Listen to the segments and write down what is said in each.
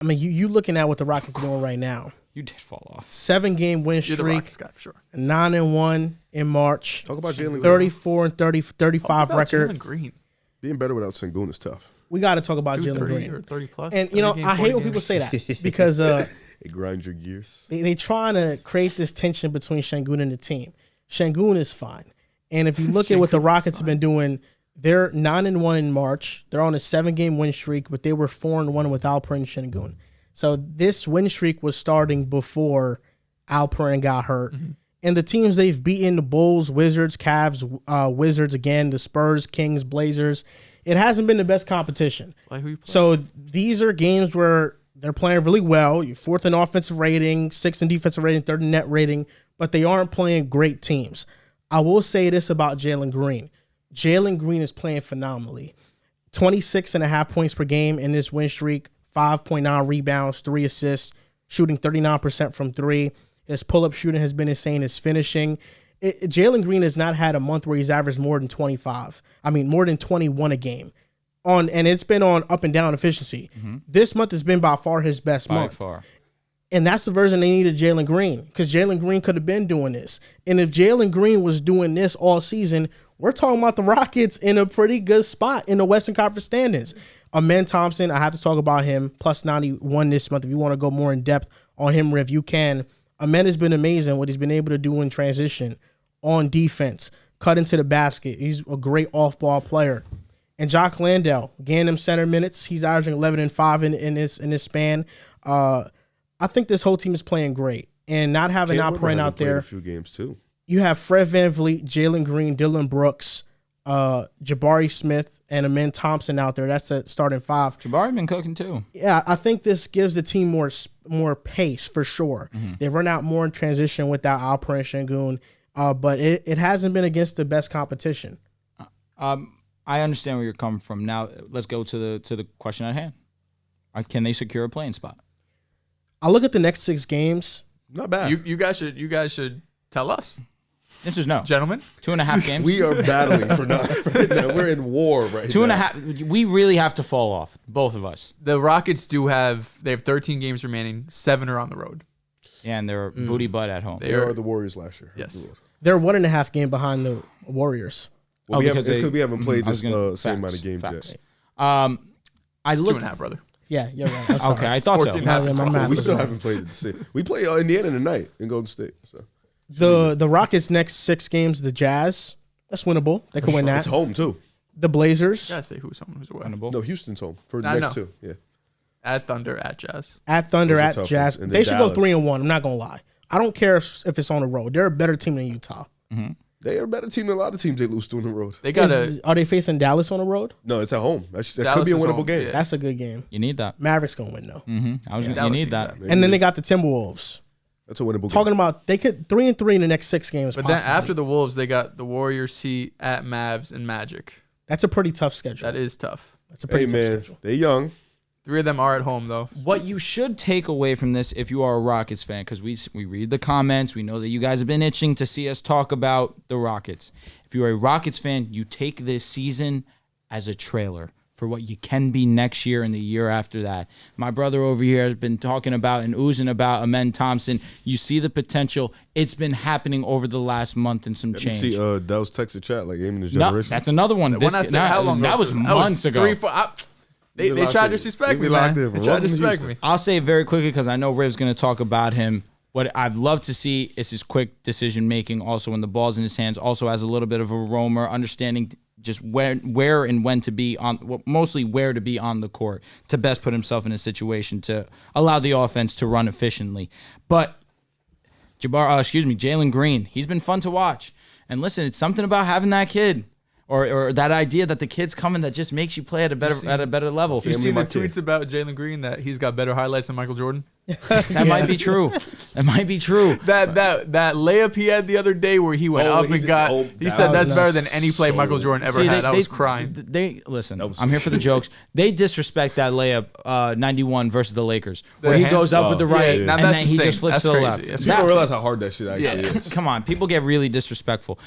I mean, you looking at what the Rockets are doing right now. You did fall off. 7-game win You're the streak, Rockets guy for sure. 9-1 in March. Talk about Jalen Green. 34 and 35 record. Jalen Green. Being better without Sengun is tough. We got to talk about Dude, Jalen 30 Green. or 30 plus. And, you know, 30 I hate when people say that because It grinds your gears. they trying to create this tension between Şengün and the team. Şengün is fine. And if you look at what the Rockets have been doing, they're 9-1 in March. They're on a 7-game win streak, but they were 4-1 without Alperen Şengün. So this win streak was starting before Alperen got hurt. Mm-hmm. And the teams they've beaten, the Bulls, Wizards, Cavs, Wizards again, the Spurs, Kings, Blazers, it hasn't been the best competition. Like, who you play? So these are games where they're playing really well. You're 4th in offensive rating, 6th in defensive rating, 3rd in net rating, but they aren't playing great teams. I will say this about Jalen Green. Jalen Green is playing phenomenally. 26.5 points per game in this win streak, 5.9 rebounds, 3 assists, shooting 39% from 3. His pull-up shooting has been insane. His finishing. Jalen Green has not had a month where he's averaged more than 21 a game. And it's been on up and down efficiency. Mm-hmm. This month has been by far his best month. By far. And that's the version they needed Jalen Green, because Jalen Green could have been doing this. And if Jalen Green was doing this all season, we're talking about the Rockets in a pretty good spot in the Western Conference standings. Amen Thompson, I have to talk about him, plus 91 this month. If you want to go more in depth on him, Riv, you can. Amen has been amazing what he's been able to do in transition, on defense, cut into the basket. He's a great off-ball player. And Jock Landale, getting him center minutes. He's averaging 11 and 5 in this span. I think this whole team is playing great. And not having Alperen out there. A few games too. You have Fred VanVleet, Jalen Green, Dylan Brooks, Jabari Smith, and Amen Thompson out there. That's the starting 5. Jabari been cooking too. Yeah, I think this gives the team more pace for sure. Mm-hmm. They run out more in transition without Alperen Şengün, but it hasn't been against the best competition. I understand where you're coming from. Now let's go to the question at hand. Can they secure a playing spot? I look at the next 6 games. Not bad. You guys should tell us. This is no. Gentlemen. 2.5 games. We are battling for not. We're in war right now. 2.5. We really have to fall off, both of us. The Rockets they have 13 games remaining. 7 are on the road. Yeah, and they're booty butt at home. They are the Warriors last year. Yes. They're 1.5 game behind the Warriors. Well, because we haven't played this same amount of games facts. yet. It's 2.5, brother. Yeah, you're right. Okay, I thought so. 14.5. We still haven't played the same. We play Indiana tonight in Golden State. So the Rockets' next 6 games, the Jazz, that's winnable. They can win that. It's home too. The Blazers. Gotta say who's home, who's away. No, Houston's home for the next 2. Yeah. At Thunder, at Jazz. At Thunder, Those are at tough Jazz. ones. And They then should Dallas. go 3-1. I'm not gonna lie. I don't care if it's on the road. They're a better team than Utah. Mm-hmm. They are a better team than a lot of teams they lose to on the road. They got Are they facing Dallas on the road? No, it's at home. That could Dallas be a is winnable home, game. yeah. That's a good game. You need that. Mavericks gonna win though. Mm-hmm. You Dallas need needs that. And then they got the Timberwolves. That's a winnable game. Talking about they could 3-3 in the next 6 games. But possibly. then after the Wolves, they got the Warriors, Heat, at Mavs, and Magic. That's a pretty tough schedule. That is tough. That's a pretty tough schedule. They young. 3 of them are at home, though. What you should take away from this, if you are a Rockets fan, because we read the comments, we know that you guys have been itching to see us talk about the Rockets. If you're a Rockets fan, you take this season as a trailer for what you can be next year and the year after that. My brother over here has been talking about and oozing about Amen Thompson. You see the potential. It's been happening over the last month and some change. See, that was text chat, like aiming his No, generation. that's another one. When I said how long that ago? was months ago. 3, 4. They tried to disrespect me, man. They tried to disrespect me. I'll say it very quickly because I know Riv's going to talk about him. What I'd love to see is his quick decision-making also when the ball's in his hands, also has a little bit of a roamer, understanding just where and when to be on, well, mostly where to be on the court to best put himself in a situation to allow the offense to run efficiently. But Jalen Green, he's been fun to watch. And listen, it's something about having that kid. Or that idea that the kid's coming that just makes you play at a better level. You seen the tweets about Jalen Green that he's got better highlights than Michael Jordan? That might be true. That might be true. That layup he had the other day where he went up and got. He said that's better than any play Michael Jordan ever had. I was crying. Listen, I'm here for the jokes. They disrespect that layup 91 versus the Lakers, where he goes up with the right and then he just flips to the left. You don't realize how hard that shit actually is. Come on, people get really disrespectful.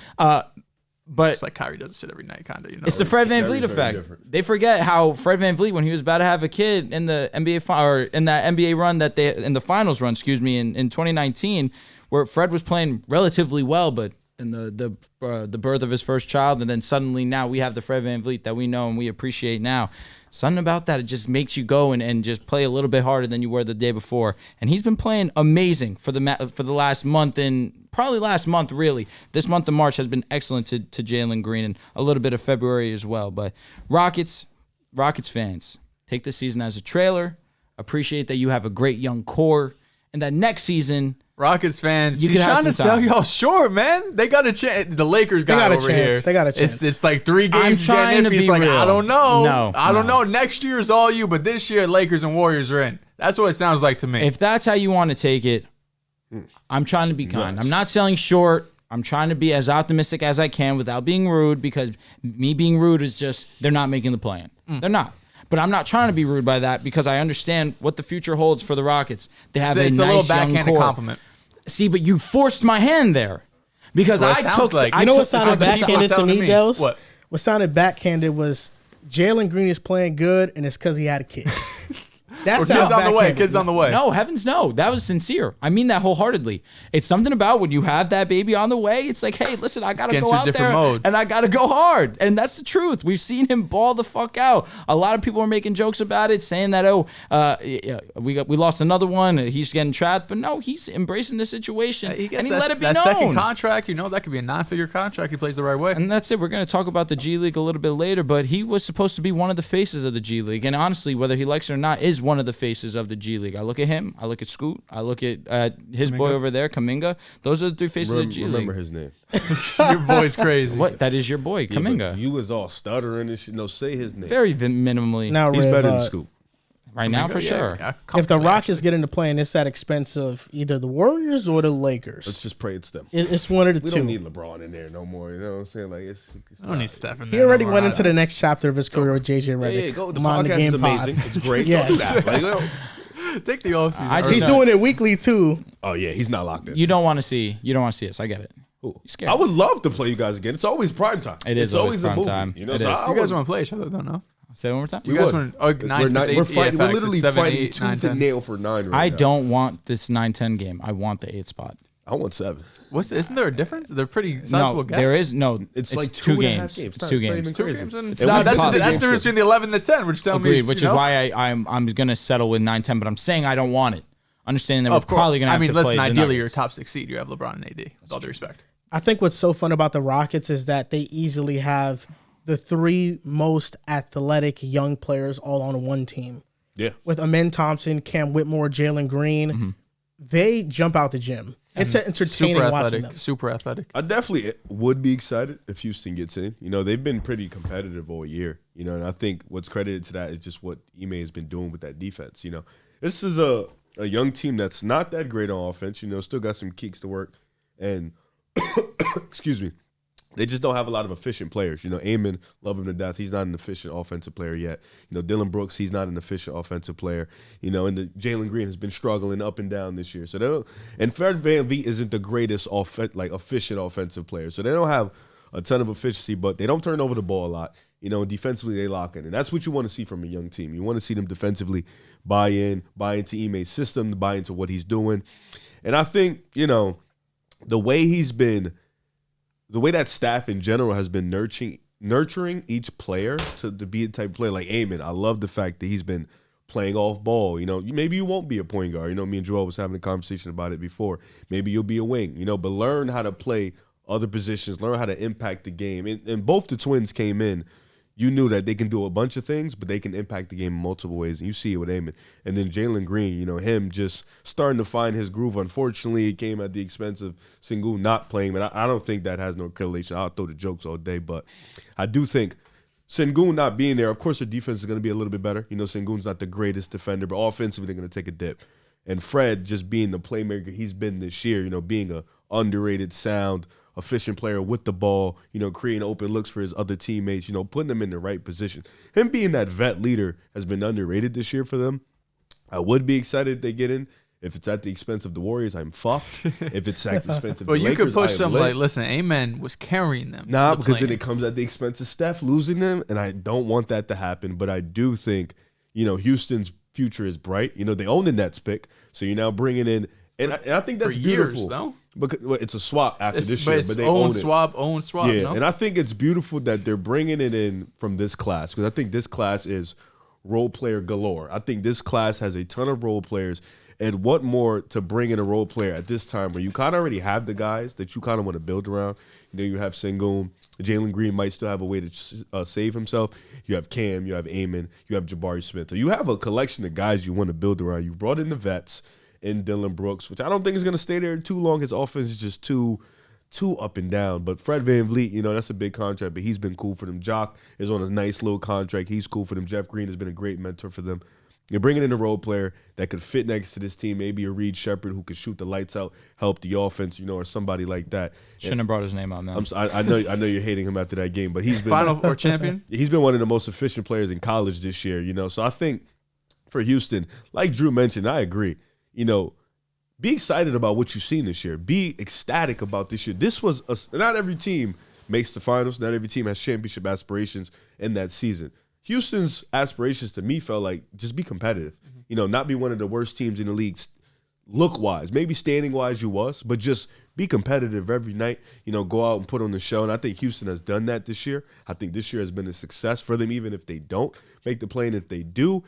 But It's like Kyrie does shit every night, kind of. You know, it's the Fred VanVleet Very, very effect. different. They forget how Fred VanVleet, when he was about to have a kid in the or in that NBA run in the finals run, in 2019, where Fred was playing relatively well, but in the birth of his first child, and then suddenly now we have the Fred VanVleet that we know and we appreciate now. Something about that, it just makes you go and just play a little bit harder than you were the day before. And he's been playing amazing for the last month, and probably last month, really. This month of March has been excellent to Jalen Green, and a little bit of February as well. But Rockets fans, take this season as a trailer. Appreciate that you have a great young core, and that next season, Rockets fans, You he's could have trying to some sell time. y'all short, man. They got a chance. The Lakers got a over chance. here. They got a chance. It's like 3 games. I'm trying getting to iffy. He's be like, real. I don't know. No, I don't no. know. Next year's all you, but this year Lakers and Warriors are in. That's what it sounds like to me. if that's how you want to take it, I'm trying to be kind. Nuts. I'm not selling short. I'm trying to be as optimistic as I can without being rude, because me being rude is just they're not making the play-in. They're not. But I'm not trying to be rude by that, because I understand what the future holds for the Rockets. They have it's a a little nice young backhanded core. compliment. See, but you forced my hand there, because That's I what it sounds took. like. I You know took- what sounded that's what people backhanded to telling me, me. Dels? What? What sounded backhanded was Jalen Green is playing good, and it's because he had a kid. That Or sounds kids on the way. backhanded. Kids on the way. No, heavens no. That was sincere. I mean that wholeheartedly. It's something about when you have that baby on the way, it's like, hey, listen, I got to Gets go a out different there mode. and I got to go hard. And that's the truth. We've seen him ball the fuck out. A lot of people are making jokes about it, saying that, we lost another one, he's getting trapped. But no, he's embracing the situation, He gets and he that, let it be that known. second contract. You know, that could be a 9-figure contract. He plays the right way. And that's it. We're going to talk about the G League a little bit later, but he was supposed to be one of the faces of the G League. And honestly, whether he likes it or not, is one of the faces of the G League. I look at him. I look at Scoot. I look at his boy over there, Kaminga. Those are the 3 faces of the G League. Remember his name. Your boy's crazy. What? That is your boy, Yeah, but Kaminga. you was all stuttering and shit. No, say his name. Very minimally. Now, He's Rev, better than Scoop. right now, for sure. Yeah, if the comfortably, Rockets get into playing, it's at expense of either the Warriors or the Lakers. Let's just pray it's them. It's one of the We two. don't need LeBron in there no more. You know what I'm saying? Like it's I don't need Steph in He there. already no went more. into the next chapter of his career with JJ Yeah, Redick. yeah, go. The I'm on podcast is Game Pod. amazing. It's great. Yes. Don't do that. Like, you know- Take the offseason. I just He's know- doing it weekly too. oh yeah, he's not locked in. You don't want to see. You don't want to see us. I get it. Ooh. scared. I would love to play you guys again. It's always prime time. It is It's always a prime movie. time. You know, It so is. I You guys would- want to play each other? Don't know. Say it one more time. You we guys would. want? Oh, 9 to we're 8, fighting. yeah, We're literally 7, fighting 8, 9, tooth 10. and nail for 9 right I now. don't want this 9-10 game. I want the 8 spot. I want 7. Isn't there a difference? They're pretty sizable No, gap. there is no. It's like 2 2.5 games. games. It's 2 It's not games. even 2 crazy. games in. It No, would that's be the possible. difference between the 11 and the 10. Which tell Agreed, me, which you is know? why I'm gonna settle with 9-10, but I'm saying I don't want it. Understanding that Of we're course. probably gonna have I mean, to listen. play the Ideally, your Nuggets. top 6 seed. You have LeBron and AD. With all due respect. I think what's so fun about the Rockets is that they easily have the 3 most athletic young players all on one team. Yeah. With Amen Thompson, Cam Whitmore, Jalen Green, they jump out the gym. It's entertaining Super watching athletic. them. Super athletic. I definitely would be excited if Houston gets in. You know, they've been pretty competitive all year. You know, and I think what's credited to that is just what Ime has been doing with that defense. You know, this is a young team that's not that great on offense. You know, still got some kinks to work. And, excuse me, they just don't have a lot of efficient players. You know, Amon, love him to death. He's not an efficient offensive player yet. You know, Dylan Brooks, he's not an efficient offensive player. You know, and Jalen Green has been struggling up and down this year. So they don't. And Fred VanVleet isn't the greatest efficient offensive player. So they don't have a ton of efficiency, but they don't turn over the ball a lot. You know, defensively they lock in, and that's what you want to see from a young team. You want to see them defensively buy into Ime's system, buy into what he's doing. And I think, you know, the way that staff in general has been nurturing each player to be the type of player like Amon. I love the fact that he's been playing off ball. You know, maybe you won't be a point guard. You know, me and Joel was having a conversation about it before. Maybe you'll be a wing, you know, but learn how to play other positions, learn how to impact the game. And both the twins came in. You knew that they can do a bunch of things, but they can impact the game in multiple ways. And you see it with Amon. And then Jalen Green, you know, him just starting to find his groove. Unfortunately, it came at the expense of Sengun not playing. But I don't think that has no correlation. I'll throw the jokes all day. But I do think Sengun not being there, of course, their defense is going to be a little bit better. You know, Sengun's not the greatest defender, but offensively, they're going to take a dip. And Fred just being the playmaker he's been this year, you know, being a underrated, sound, efficient player with the ball, you know, creating open looks for his other teammates, you know, putting them in the right position. Him being that vet leader has been underrated this year for them. I would be excited if they get in. If it's at the expense of the Warriors, I'm fucked. If it's at the expense of But the you Lakers, could push I am something lit. like, listen, Amen was carrying them. Nah, because then it comes at the expense of Steph losing them, and I don't want that to happen. But I do think, Houston's future is bright. They own the Nets pick, so you're now bringing in, and I think that's for beautiful. years, though. Because it's a swap after this year, It's but they own own it. swap. Yeah, No? and I think it's beautiful that they're bringing it in from this class, because I think this class is role player galore. I think this class has a ton of role players. And what more to bring in a role player at this time where you kind of already have the guys that you kind of want to build around. You have Sengun. Jalen Green might still have a way to save himself. You have Cam. You have Amon. You have Jabari Smith. So you have a collection of guys you want to build around. You brought in the vets in Dillon Brooks, which I don't think is going to stay there too long. His offense is just too up and down. But Fred VanVleet, that's a big contract, but he's been cool for them. Jock is on a nice little contract. He's cool for them. Jeff Green has been a great mentor for them. You're bringing in a role player that could fit next to this team, maybe a Reed Shepherd who could shoot the lights out, help the offense, or somebody like that. Shouldn't have brought his name out, man. I know you're hating him after that game, but he's been Final or champion. He's been one of the most efficient players in college this year. So I think for Houston, like Drew mentioned, I agree. Be excited about what you've seen this year. Be ecstatic about this year. This was not every team makes the finals. Not every team has championship aspirations in that season. Houston's aspirations to me felt like just be competitive. Not be one of the worst teams in the league look-wise. Maybe standing-wise you was, but just be competitive every night. Go out and put on the show. And I think Houston has done that this year. I think this year has been a success for them, even if they don't make the play. And if they do,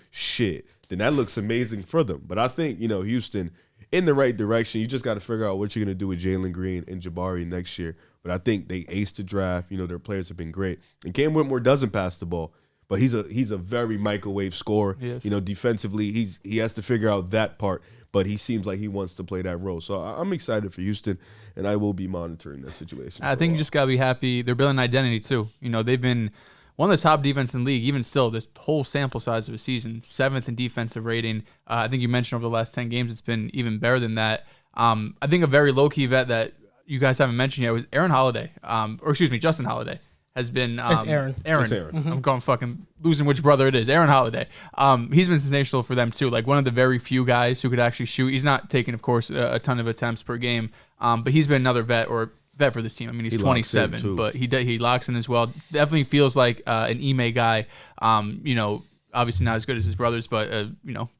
then that looks amazing for them. But I think, Houston in the right direction. You just got to figure out what you're going to do with Jalen Green and Jabari next year. But I think they aced the draft. Their players have been great. And Cam Whitmore doesn't pass the ball. But he's a very microwave scorer. Yes. Defensively, he has to figure out that part. But he seems like he wants to play that role. So I'm excited for Houston, and I will be monitoring that situation. I think you just got to be happy. They're building identity, too. They've been one of the top defense in the league, even still, this whole sample size of a season, 7th in defensive rating. I think you mentioned over the last 10 games, it's been even better than that. I think a very low-key vet that you guys haven't mentioned yet was Justin Holiday. Has been It's Aaron. It's Aaron. Mm-hmm. I'm going fucking losing which brother it is. Aaron Holiday. He's been sensational for them too. Like one of the very few guys who could actually shoot. He's not taking, of course, a ton of attempts per game. But he's been another vet for this team. I mean, he's 27, but he locks in as well. Definitely feels like an Ime guy. Obviously not as good as his brothers, but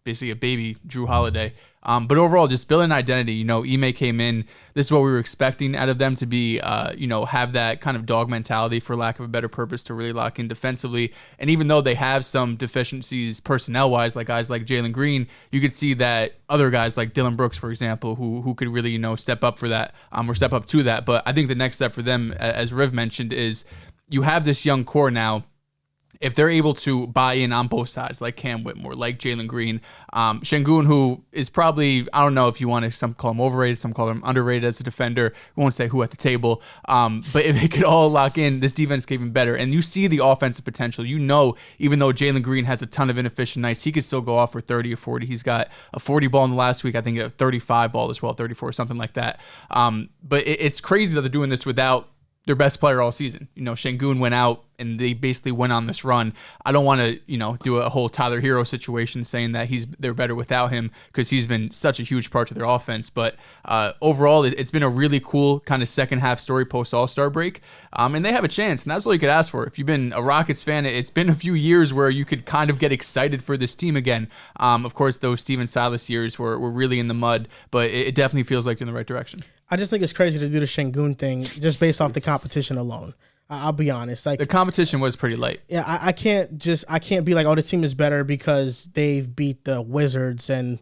basically a baby Drew Holiday. But overall, just building identity. Ime came in. This is what we were expecting out of them to be, have that kind of dog mentality, for lack of a better purpose, to really lock in defensively. And even though they have some deficiencies personnel-wise, like guys like Jalen Green, you could see that other guys like Dillon Brooks, for example, who could really, step up for that, or step up to that. But I think the next step for them, as Riv mentioned, is you have this young core now. If they're able to buy in on both sides, like Cam Whitmore, like Jalen Green, Sengun, who is probably, I don't know if you want to, some call him overrated, some call him underrated as a defender. We won't say who at the table. But if they could all lock in, this defense get even better. And you see the offensive potential. Even though Jalen Green has a ton of inefficient nights, he could still go off for 30 or 40. He's got a 40 ball in the last week. I think a 35 ball as well, 34, something like that. But it's crazy that they're doing this without their best player all season. Sengun went out and they basically went on this run. I don't want to, do a whole Tyler Hero situation saying that they're better without him, because he's been such a huge part of their offense. But overall, it's been a really cool kind of second half story post All-Star break. And they have a chance, and that's all you could ask for. If you've been a Rockets fan, it's been a few years where you could kind of get excited for this team again. Of course, those Steven Silas years were really in the mud, but it definitely feels like you're in the right direction. I just think it's crazy to do the Sengun thing just based off the competition alone. I'll be honest. Like, the competition was pretty light. Yeah, I can't be like, oh, the team is better because they've beat the Wizards and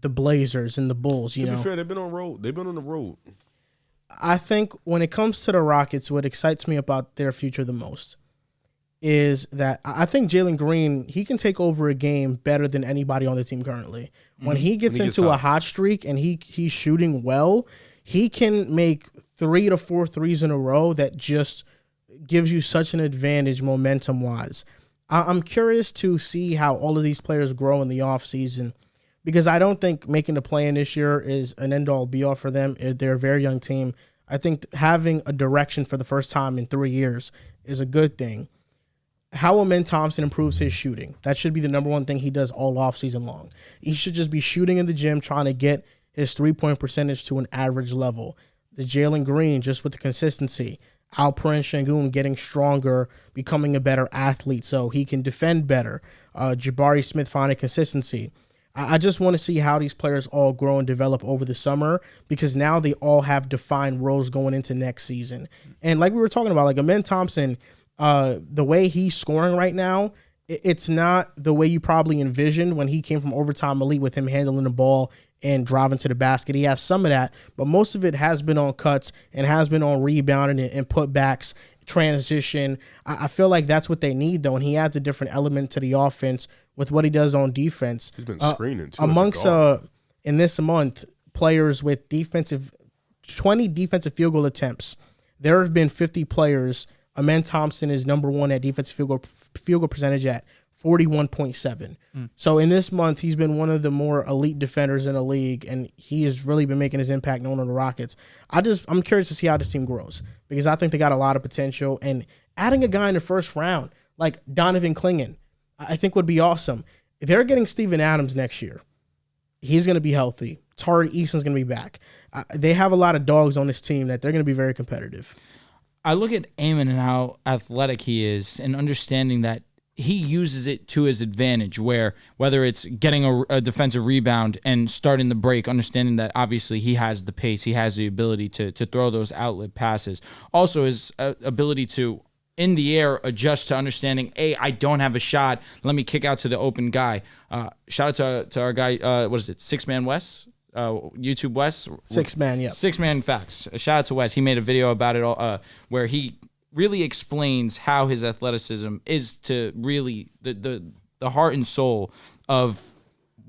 the Blazers and the Bulls. To be fair, they've been on the road. I think when it comes to the Rockets, what excites me about their future the most is that I think Jalen Green, he can take over a game better than anybody on the team currently. When he gets into a hot streak and he's shooting well, he can make 3 to 4 threes in a row that just gives you such an advantage momentum-wise. I'm curious to see how all of these players grow in the offseason, because I don't think making the play-in this year is an end-all, be-all for them. They're a very young team. I think having a direction for the first time in 3 years is a good thing. how Amen Thompson improves his shooting. That should be the number one thing he does all offseason long. He should just be shooting in the gym, trying to get his 3-point percentage to an average level. The Jalen Green, just with the consistency. Alperen Sengun getting stronger, becoming a better athlete so he can defend better. Jabari Smith finding consistency. I just want to see how these players all grow and develop over the summer, because now they all have defined roles going into next season. And like we were talking about, like Amen Thompson, the way he's scoring right now, it's not the way you probably envisioned when he came from Overtime Elite with him handling the ball and driving to the basket. He has some of that, but most of it has been on cuts and has been on rebounding and putbacks, transition. I feel like that's what they need, though, and he adds a different element to the offense with what he does on defense. He's been screening, too. Amongst, in this month, players with 20 defensive field goal attempts, there have been 50 players. Amen Thompson is number one at defensive field goal percentage at 41.7. So in this month, he's been one of the more elite defenders in the league, and he has really been making his impact known on the Rockets. I'm curious to see how this team grows, because I think they got a lot of potential, and adding a guy in the first round like Donovan Clingan, I think would be awesome. They're getting Steven Adams next year. He's going to be healthy. Tari Eason's going to be back. They have a lot of dogs on this team that they're going to be very competitive. I look at Amen and how athletic he is, and understanding that he uses it to his advantage, where whether it's getting a defensive rebound and starting the break, understanding that obviously he has the pace, he has the ability to throw those outlet passes. Also his ability to, in the air, adjust to understanding, I don't have a shot, let me kick out to the open guy. Shout out to our guy, what is it, Six Man West? YouTube West? Six Man, yeah. Six Man Facts. Shout out to West. He made a video about it all, where he really explains how his athleticism is to really the heart and soul of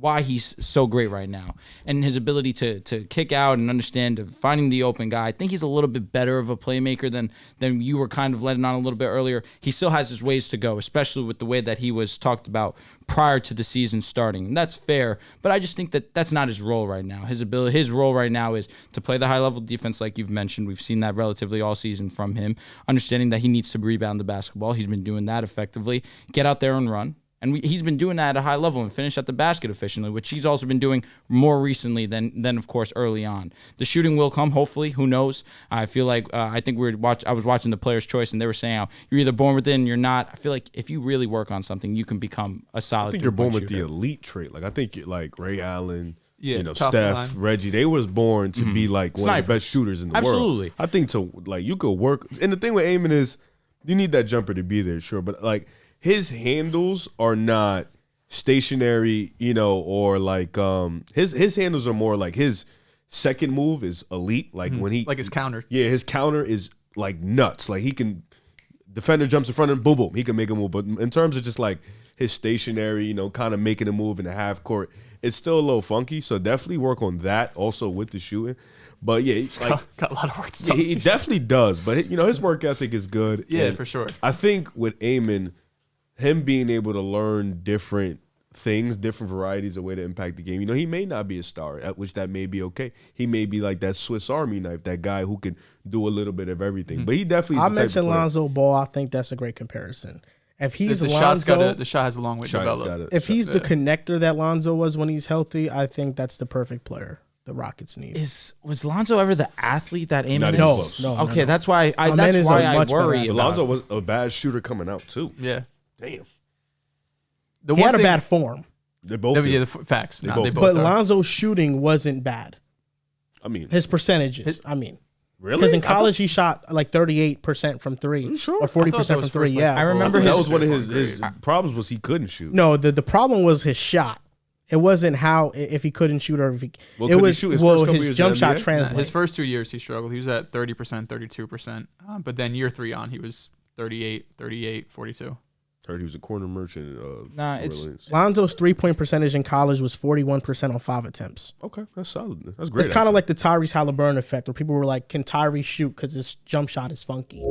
why he's so great right now, and his ability to kick out and understand of finding the open guy. I think he's a little bit better of a playmaker than you were kind of letting on a little bit earlier. He still has his ways to go, especially with the way that he was talked about prior to the season starting. And that's fair, but I just think that that's not his role right now. His role right now is to play the high-level defense like you've mentioned. We've seen that relatively all season from him, understanding that he needs to rebound the basketball. He's been doing that effectively. Get out there and run. And he's been doing that at a high level and finish at the basket efficiently, which he's also been doing more recently than of course, early on. The shooting will come, hopefully. Who knows? I feel like I was watching the Player's Choice, and they were saying how you're either born with it and you're not. I feel like if you really work on something, you can become a solid. I think you're born with shooter. the elite trait. Like I think like Ray Allen, top Steph, line. Reggie, they was born to be like one of the best shooters in the world. Absolutely. I think you could work. And the thing with Amen is you need that jumper to be there, sure, but like his handles are not stationary, or like his handles are more like his second move is elite. Like when he like his counter. Yeah, his counter is like nuts. Like he can defender jumps in front of him, boom, boom, he can make a move. But in terms of just like his stationary, kind of making a move in the half court, it's still a little funky. So definitely work on that also with the shooting. But yeah, Got a lot of work to yeah, he definitely does. But his work ethic is good. Yeah, And for sure. I think with Amen, him being able to learn different things, different varieties of way to impact the game. He may not be a star, at which that may be okay. He may be like that Swiss Army knife, that guy who can do a little bit of everything. But he definitely. I mentioned Lonzo Ball. I think that's a great comparison. If he's The Lonzo, shot has a long way to develop. if he's the connector that Lonzo was when he's healthy, I think that's the perfect player the Rockets need. Was Lonzo ever the athlete that Amen Not is? even close. No. Okay, that's why I Amen is a worry much better about. athlete. Lonzo was a bad shooter coming out too. Yeah. Damn, He had a bad form, they both. Yeah, did. facts. Nah, both they do. both but are. Lonzo's shooting wasn't bad. I mean, His percentages, really? because in I thought- college he shot like 38% from three, You sure? or 40% from was three. first, like, Yeah, I remember that his- was one of his problems was he couldn't shoot. No, the problem was his shot. It wasn't how if he couldn't shoot or if he. Well, it could he was shoot his first couple his years jump in the shot NBA? translated. His first 2 years he struggled. He was at 30%, 32%. But then year 3 on, he was 38, 38, 42. Heard he was a corner merchant. Nah, it's- Orleans. Lonzo's 3-point percentage in college was 41% on 5 attempts. Okay, that's solid. That's great. It's kind of like the Tyrese Halliburton effect, where people were like, "Can Tyrese shoot? Because his jump shot is funky."